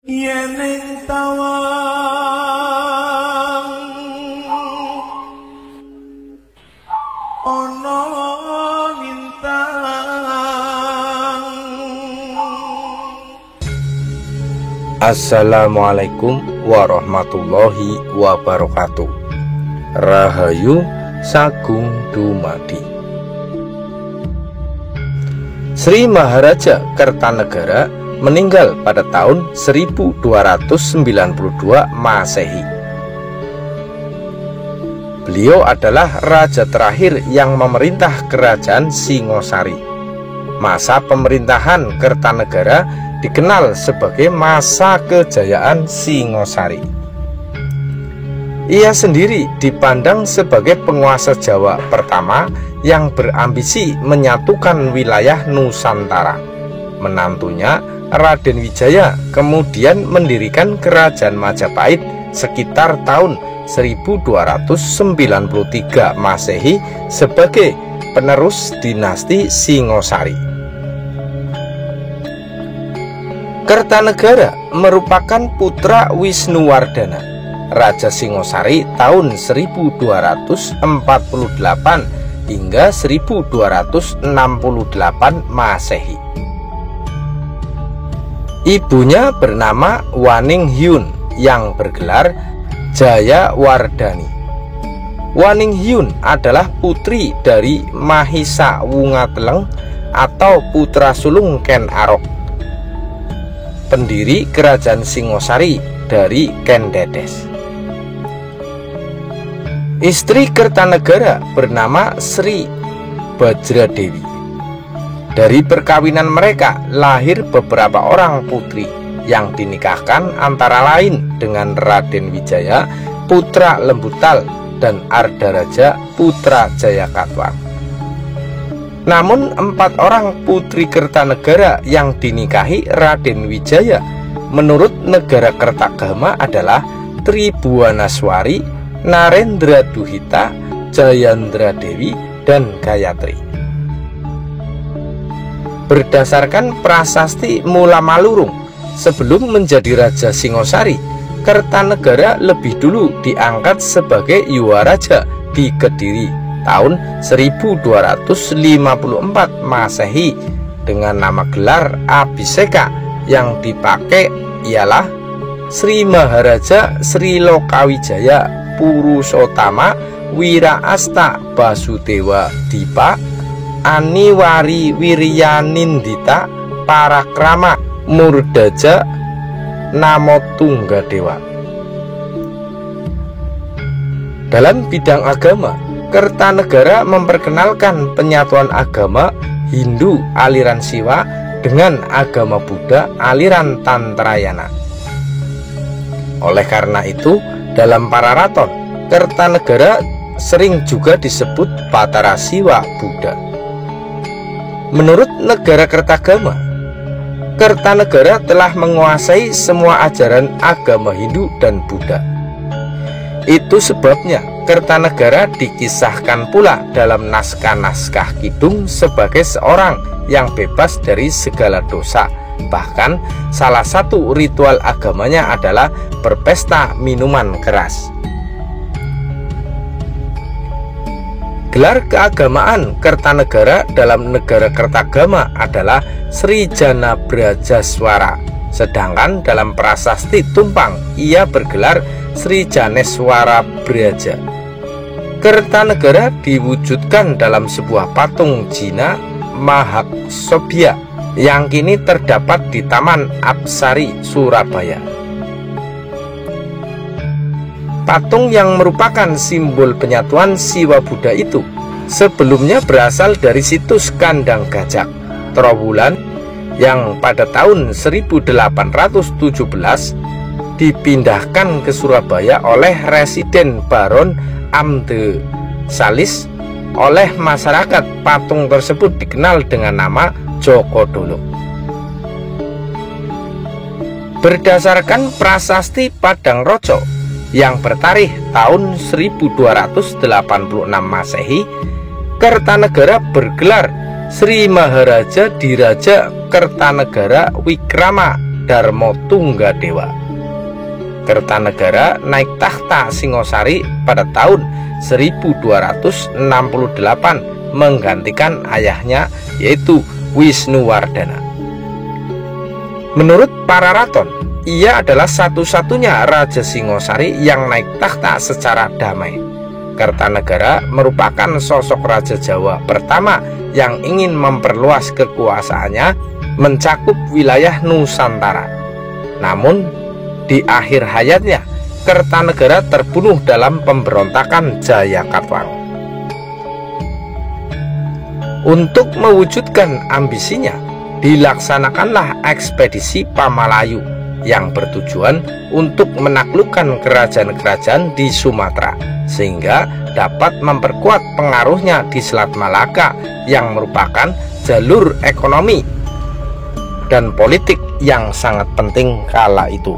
Yeneng tawang ono lintang. Assalamualaikum warahmatullahi wabarakatuh. Rahayu Sagung Dumadi. Sri Maharaja Kertanegara meninggal pada tahun 1292 Masehi. Beliau adalah raja terakhir yang memerintah kerajaan Singosari. Masa pemerintahan Kertanegara dikenal sebagai masa kejayaan Singosari. Ia sendiri dipandang sebagai penguasa Jawa pertama yang berambisi menyatukan wilayah Nusantara. Menantunya Raden Wijaya kemudian mendirikan kerajaan Majapahit sekitar tahun 1293 Masehi sebagai penerus dinasti Singosari. Kertanegara merupakan putra Wisnuwardana, Raja Singosari tahun 1248 hingga 1268 Masehi. Ibunya bernama Waninghyun yang bergelar Jayawardhani. Waninghyun adalah putri dari Mahisa Wungateleng atau putra sulung Ken Arok, pendiri kerajaan Singosari dari Ken Dedes. Istri Kertanegara bernama Sri Bajradewi. Dari perkawinan mereka lahir beberapa orang putri yang dinikahkan antara lain dengan Raden Wijaya putra Lembutal dan Ardaraja putra Jayakatwang. Namun 4 orang putri Kertanegara yang dinikahi Raden Wijaya menurut negara Kertagama adalah Tribuanaswari, Narendra Duhita, Jayandra Dewi, dan Gayatri. Berdasarkan prasasti Mula Malurung, sebelum menjadi Raja Singosari, Kertanegara lebih dulu diangkat sebagai Yuwaraja di Kediri tahun 1254 Masehi dengan nama gelar Abhiseka yang dipakai ialah Sri Maharaja Sri Lokawijaya Purusotama Wiraasta Basudewa Dipa Aniwari Wiryanindita Parakrama Murdaja Namo Tunggadewa. Dalam bidang agama, Kertanegara memperkenalkan penyatuan agama Hindu aliran Siwa dengan agama Buddha aliran Tantrayana. Oleh karena itu, dalam Pararaton, Kertanegara sering juga disebut Batara Siwa Buddha. Menurut negara Kertagama, Kertanegara telah menguasai semua ajaran agama Hindu dan Buddha. Itu sebabnya Kertanegara dikisahkan pula dalam naskah-naskah kidung sebagai seorang yang bebas dari segala dosa. Bahkan salah satu ritual agamanya adalah berpesta minuman keras. Gelar keagamaan Kertanegara dalam negara Kertagama adalah Sri Jana Brajaswara, sedangkan dalam prasasti Tumpang ia bergelar Sri Janeswara Braja. Kertanegara diwujudkan dalam sebuah patung Jina Mahaksobhya yang kini terdapat di Taman Apsari, Surabaya. Patung yang merupakan simbol penyatuan Siwa Buddha itu sebelumnya berasal dari situs Kandang Gajak, Trowulan, yang pada tahun 1817 dipindahkan ke Surabaya oleh Residen Baron Amde Salis. Oleh masyarakat, patung tersebut dikenal dengan nama Joko Dolo. Berdasarkan prasasti Padang Roco yang bertarikh tahun 1286 Masehi, Kertanegara bergelar Sri Maharaja Diraja Kertanegara Wikrama Darmo Tunggadewa. Kertanegara naik tahta Singosari pada tahun 1268 menggantikan ayahnya, yaitu Wisnuwardana. Menurut para raton, ia adalah satu-satunya Raja Singosari yang naik tahta secara damai. Kertanegara merupakan sosok Raja Jawa pertama yang ingin memperluas kekuasaannya mencakup wilayah Nusantara. Namun, di akhir hayatnya, Kertanegara terbunuh dalam pemberontakan Jayakatwang. Untuk mewujudkan ambisinya, dilaksanakanlah ekspedisi Pamalayu yang bertujuan untuk menaklukkan kerajaan-kerajaan di Sumatera, sehingga dapat memperkuat pengaruhnya di Selat Malaka yang merupakan jalur ekonomi dan politik yang sangat penting kala itu.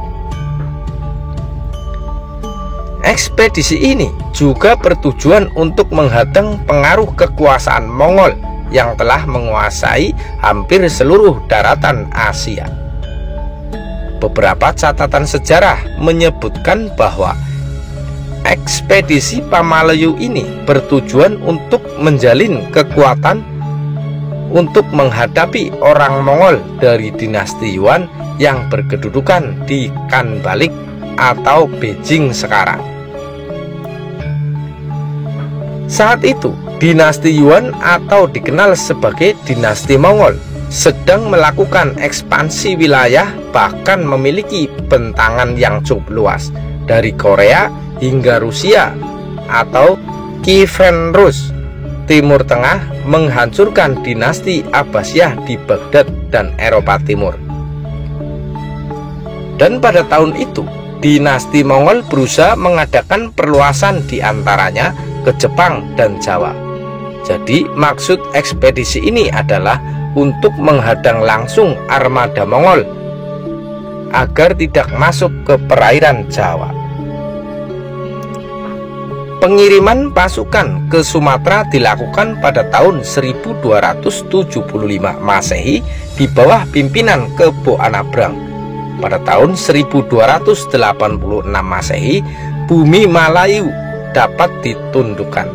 Ekspedisi ini juga bertujuan untuk menghadang pengaruh kekuasaan Mongol yang telah menguasai hampir seluruh daratan Asia. Beberapa catatan sejarah menyebutkan bahwa ekspedisi Pamalayu ini bertujuan untuk menjalin kekuatan untuk menghadapi orang Mongol dari dinasti Yuan yang berkedudukan di Kanbalik atau Beijing sekarang. Saat itu, dinasti Yuan atau dikenal sebagai dinasti Mongol sedang melakukan ekspansi wilayah, bahkan memiliki bentangan yang cukup luas dari Korea hingga Rusia atau Kievan Rus, Timur Tengah, menghancurkan dinasti Abbasiyah di Baghdad dan Eropa Timur. Dan pada tahun itu, dinasti Mongol berusaha mengadakan perluasan di antaranya ke Jepang dan Jawa. Jadi maksud ekspedisi ini adalah untuk menghadang langsung armada Mongol agar tidak masuk ke perairan Jawa. Pengiriman pasukan ke Sumatera dilakukan pada tahun 1275 Masehi di bawah pimpinan Kebo Anabrang. Pada tahun 1286 Masehi, bumi Malayu dapat ditundukkan.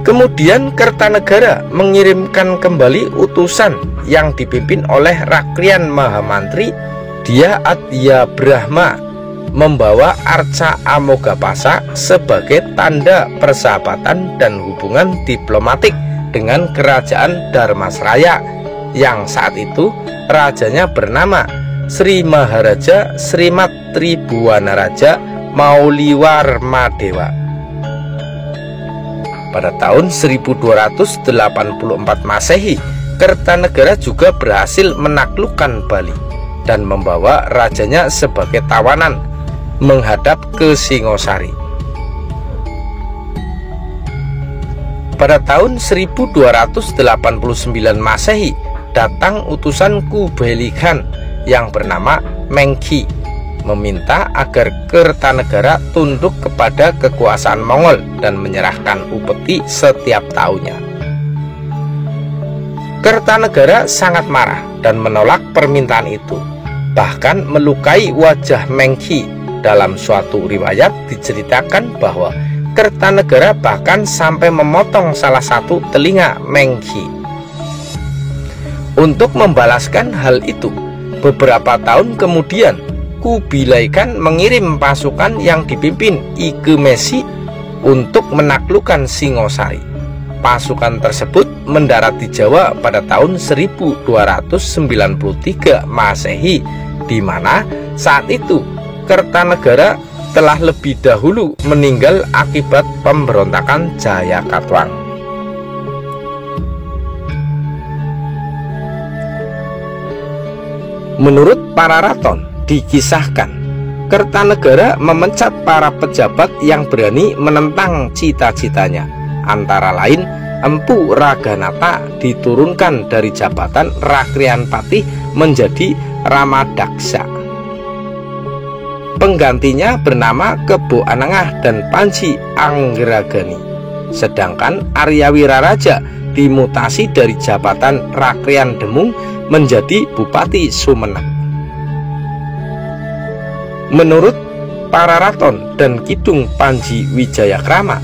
Kemudian Kertanegara mengirimkan kembali utusan yang dipimpin oleh Rakrian Mahamantri Dia Adya Brahma membawa arca Amogapasa sebagai tanda persahabatan dan hubungan diplomatik dengan kerajaan Dharmasraya yang saat itu rajanya bernama Sri Maharaja Srimat Tribhuwanaraja Mauliwarmadewa. Pada tahun 1284 Masehi, Kertanegara juga berhasil menaklukkan Bali dan membawa rajanya sebagai tawanan menghadap ke Singosari. Pada tahun 1289 Masehi, datang utusan Kublai Khan yang bernama Mengki meminta agar Kertanegara tunduk kepada kekuasaan Mongol dan menyerahkan upeti setiap tahunnya. Kertanegara sangat marah dan menolak permintaan itu, bahkan melukai wajah Mengki. Dalam suatu riwayat diceritakan bahwa Kertanegara bahkan sampai memotong salah satu telinga Mengki. Untuk membalaskan hal itu, beberapa tahun kemudian Kublai Khan mengirim pasukan yang dipimpin Ikemesi untuk menaklukkan Singosari. Pasukan tersebut mendarat di Jawa pada tahun 1293 Masehi, di mana saat itu Kertanegara telah lebih dahulu meninggal akibat pemberontakan Jayakatwang. Menurut para raton, dikisahkan Kertanegara memecat para pejabat yang berani menentang cita-citanya. Antara lain, Empu Raganata diturunkan dari jabatan Rakrian Patih menjadi Ramadaksa. Penggantinya bernama Kebo Anengah dan Panji Anggragani. Sedangkan Arya Wiraraja dimutasi dari jabatan Rakrian Demung menjadi Bupati Sumenep. Menurut Pararaton dan Kidung Panji Wijayakrama,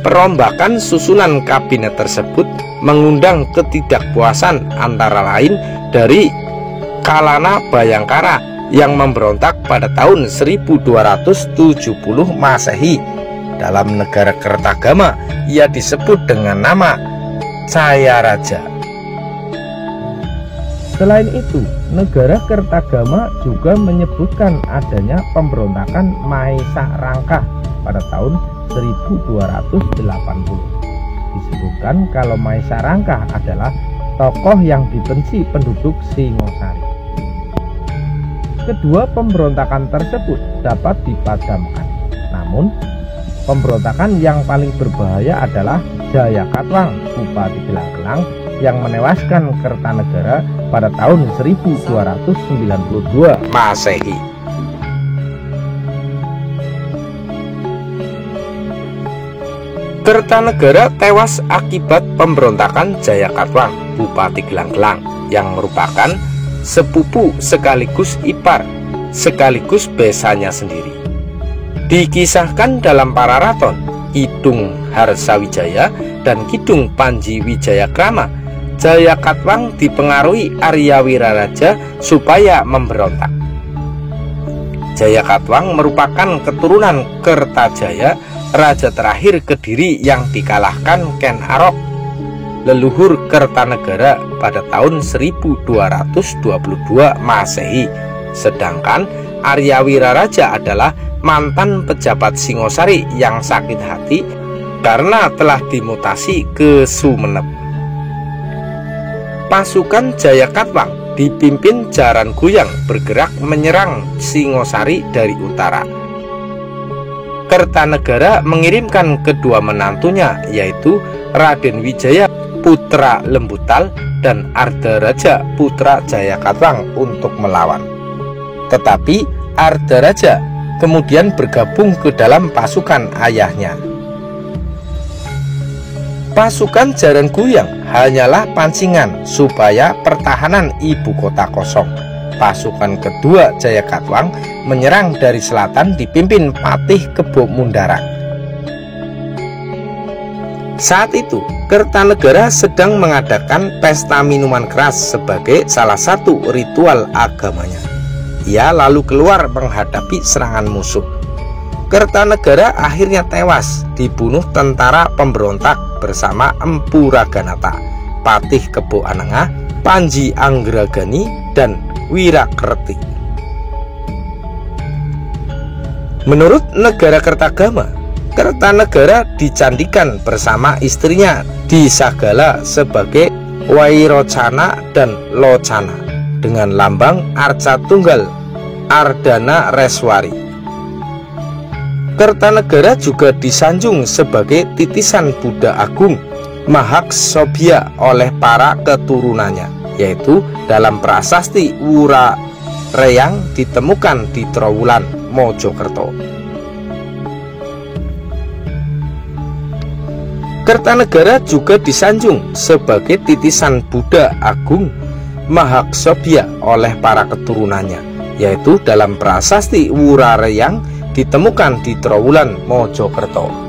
perombakan susunan kabinet tersebut mengundang ketidakpuasan antara lain dari Kalana Bayangkara yang memberontak pada tahun 1270 Masehi. Dalam negara Kertagama ia disebut dengan nama Jayaraja. Selain itu, negara Kertagama juga menyebutkan adanya pemberontakan Maesa Rangkah pada tahun 1280. Disebutkan kalau Maesa Rangkah adalah tokoh yang dibenci penduduk Singosari. Kedua pemberontakan tersebut dapat dipadamkan. Namun, pemberontakan yang paling berbahaya adalah Jayakatwang, Bupati Gelang-Gelang, yang menewaskan Kertanegara pada tahun 1292 Masehi. Kertanegara tewas akibat pemberontakan Jayakatwang, Bupati Gelang-Gelang, yang merupakan sepupu sekaligus ipar sekaligus besanya sendiri. Dikisahkan dalam Pararaton, Kidung Harsawijaya dan Kidung Panji Wijayakrama, Jayakatwang dipengaruhi Arya Wiraraja supaya memberontak. Jayakatwang merupakan keturunan Kertajaya, raja terakhir Kediri yang dikalahkan Ken Arok, leluhur Kertanegara pada tahun 1222 Masehi. Sedangkan Arya Wiraraja adalah mantan pejabat Singosari yang sakit hati karena telah dimutasi ke Sumenep. Pasukan Jayakatwang dipimpin Jaran Goyang bergerak menyerang Singosari dari utara. Kertanegara mengirimkan kedua menantunya, yaitu Raden Wijaya putra Lembutal dan Ardaraja putra Jayakatwang untuk melawan. Tetapi Ardaraja kemudian bergabung ke dalam pasukan ayahnya. Pasukan Jaran Goyang hanyalah pancingan supaya pertahanan ibu kota kosong. Pasukan kedua Jayakatwang menyerang dari selatan dipimpin Patih Kebo Mundaran. Saat itu Kertanegara sedang mengadakan pesta minuman keras sebagai salah satu ritual agamanya. Ia lalu keluar menghadapi serangan musuh. Kertanegara akhirnya tewas dibunuh tentara pemberontak bersama Empu Raganata, Patih Kebo Anengah, Panji Anggragani, dan Wirakerti. Menurut negara Kertagama, Kertanegara dicandikan bersama istrinya di Sagala sebagai Wairocana dan Locana dengan lambang Arca Tunggal Ardana Reswari. Kertanegara juga disanjung sebagai titisan Buddha Agung Mahaksobhya oleh para keturunannya, yaitu dalam prasasti Wurareyang ditemukan di Trowulan, Mojokerto. Kertanegara juga disanjung sebagai titisan Buddha Agung Mahaksobhya oleh para keturunannya, yaitu dalam prasasti Wurareyang ditemukan di Trowulan, Mojokerto.